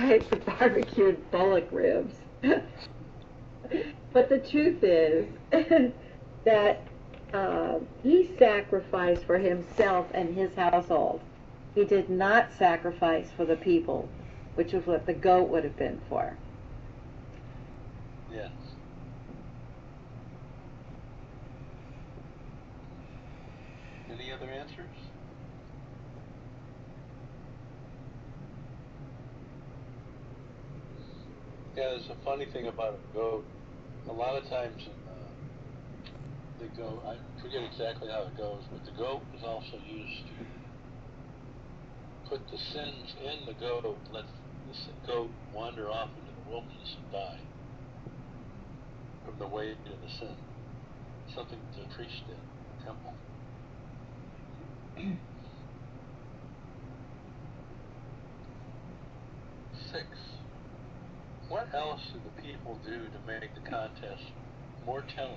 sacrifice of barbecued bullock ribs. But the truth is that he sacrificed for himself and his household. He did not sacrifice for the people, which is what the goat would have been for. Yes. Any other answers? Yeah, there's a funny thing about a goat. A lot of times the goat, I forget exactly how it goes, but the goat is also used to put the sins in the goat, let the goat wander off into the wilderness and die from the weight of the sin. Something the priest did in the temple. 6. What else did the people do to make the contest more telling?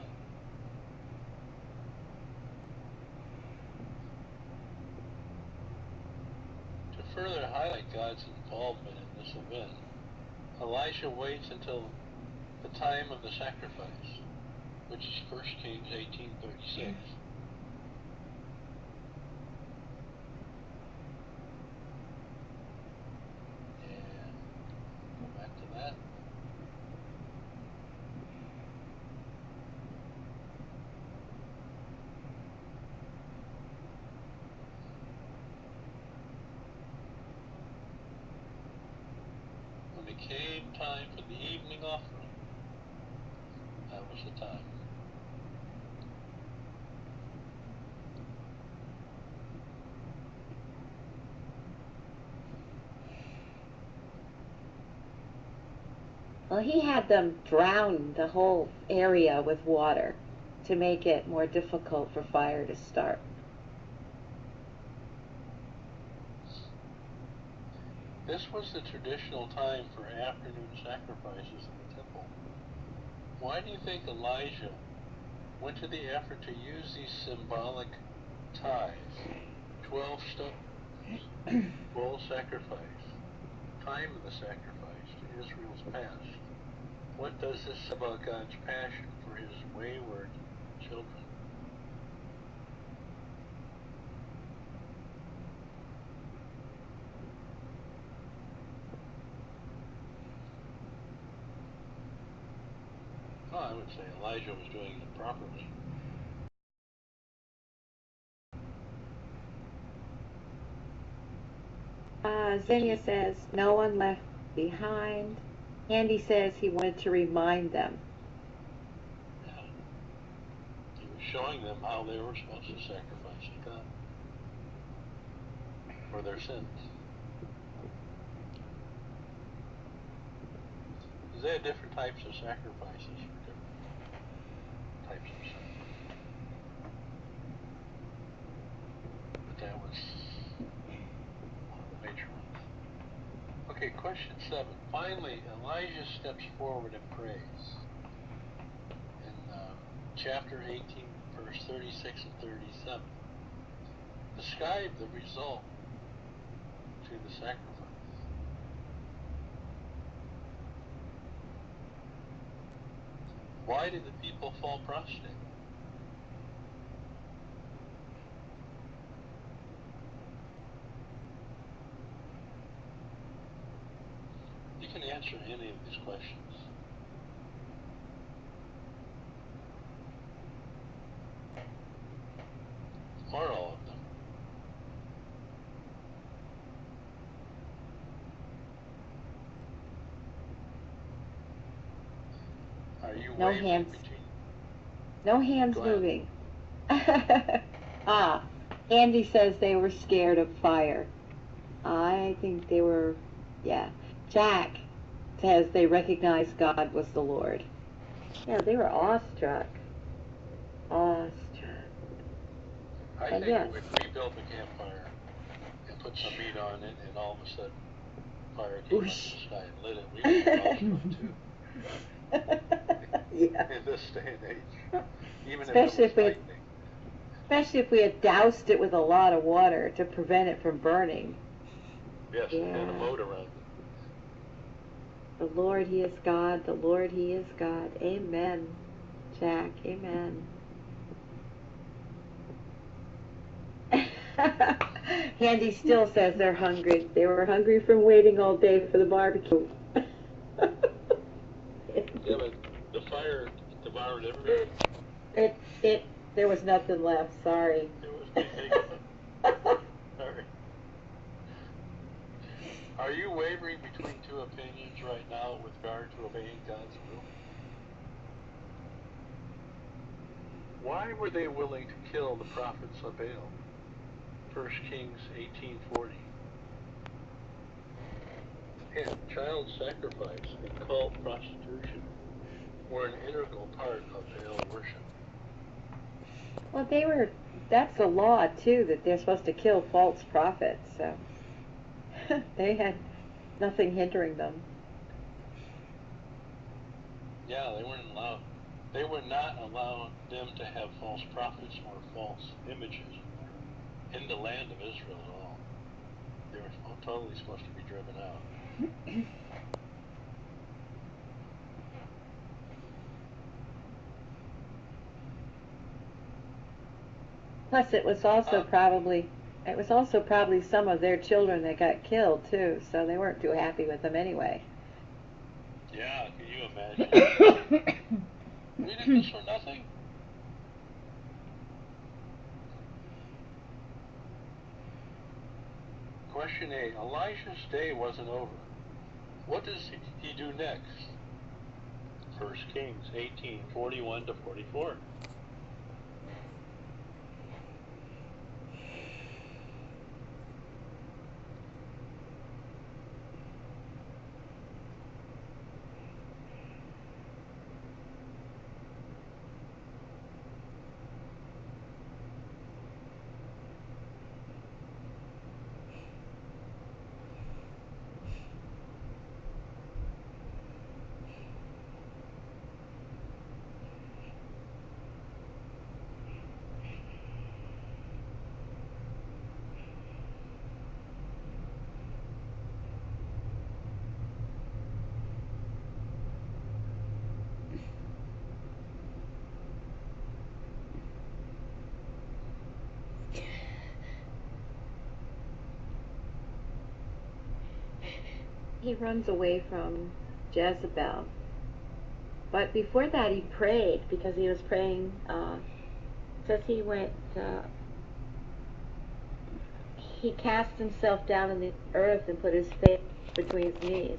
To further highlight God's involvement in this event, Elijah waits until the time of the sacrifice, which is 1 Kings 18:36. And go back to that. When it came time for the evening offering, that was the time. Well, he had them drown the whole area with water to make it more difficult for fire to start. This was the traditional time for afternoon sacrifices in the temple. Why do you think Elijah went to the effort to use these symbolic ties? 12 stones, bull sacrifice, time of the sacrifice to Israel's past. What does this say about God's passion for his wayward children? Well, I would say Elijah was doing it properly. Xenia says, no one left behind. Andy says he wanted to remind them. Yeah. He was showing them how they were supposed to sacrifice to God for their sins. They had different types of sacrifices for different types of sin. But that was one of the major ones. Okay, question 7. Finally, Elijah steps forward and prays. In chapter 18, verse 36 and 37. Describe the result to the sacrifice. Why did the people fall prostrate? You can answer any of these questions. Or all of them. Are you No wavering hands. between? No hands Go ahead. moving. Andy says they were scared of fire. I think they were, yeah. Jack says they recognized God was the Lord. Yeah, they were awestruck. Awestruck. I And think yes. if we built a campfire and put some meat on it and all of a sudden fire came up in the sky and lit it, we would be awestruck too. Yeah. In this day and age. Even Especially if it was lightning. Especially if we had doused it with a lot of water to prevent it from burning. Yes, Yeah. and a moat around it. Lord, He is God. The Lord, He is God. Amen, Jack. Amen. Handy still says they're hungry. They were hungry from waiting all day for the barbecue. Yeah, but the fire devoured everything. There was nothing left. Sorry. It was taken. Sorry. Are you wavering between two opinions right now with regard to obeying God's will? Why were they willing to kill the prophets of Baal? 1 Kings 18:40. And child sacrifice and cult prostitution were an integral part of Baal worship. Well, that's the law, too, that they're supposed to kill false prophets, so they had nothing hindering them. Yeah, they would not allow them to have false prophets or false images in the land of Israel at all. They were totally supposed to be driven out. Plus, it was also probably some of their children that got killed too, so they weren't too happy with them anyway. Yeah, can you imagine? We did this for nothing. Question 8. Elijah's day wasn't over. What does he do next? 1 Kings 18:41-44. He runs away from Jezebel. But before that, he prayed, because he was praying. Says he cast himself down in the earth and put his face between his knees.